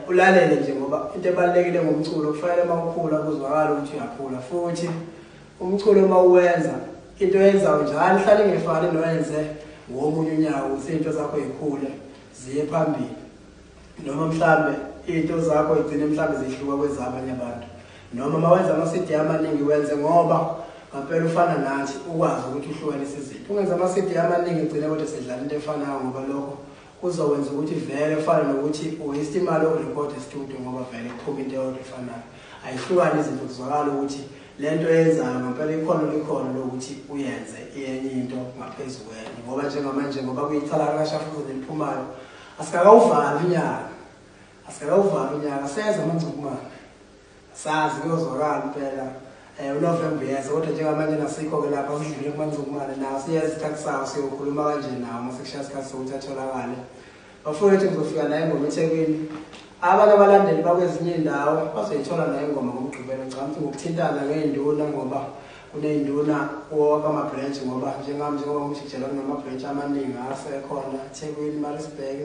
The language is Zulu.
ulalele nje ngoba into ebalekile ngomculo kufanele mawukhula kuzwakala ukuthi uyakhula futhi umculo mawuwenza into yenzayo njalo ihlale ngefani noyenze ngomunye unyaka uzinto zakho ezikhule ziye phambili noma mhlambe into zakho igcine mhlambe zihluka kwezabanye abantu noma mawenza ama-CD amaningi wenze ngoba ngampela ufana nathi ukwazi ukuthi uhlukanise izinto ungenza ama-CD amaningi igcine kodwa sedlala into efanayo ngoba lokho kuzokwenza ukuthi vele ufane nokuthi uwaste imali yokurekhoda e-studio ngoba vele kuphuma into eyodwa efanayo ayihlukane izinto kuzwakala ukuthi lento eyenzayo ngampela ikhono likhono lokuthi uyenze enye into ngaphezulu kwenye ngoba njengamanje ngoba kuyithala kaShafuza eliphumayo asikakawuvali unyaka seza amancukumane sazi kuyozwakala impela uNovember yes kodwa njengamanje nasikho-ke lapha sidlule kumancukumane nawo siyeza isikhathi sawo siyokhuluma kanje nawo masekushaya isikhathi sokuthi atholakale bafowethu ngizofika naye ingoma eThekwini abanye abalandeli bakwezinye iy'ndawo bazoyithola naye ingoma ngomgqibelo ngicabanga ukuthi ngokuthintana ngey'nduna ngoba kuney'nduna kwama-branch ngoba njengoba ngishitshela kunama-branch amaningi asekhona eThekwini, Maritzburg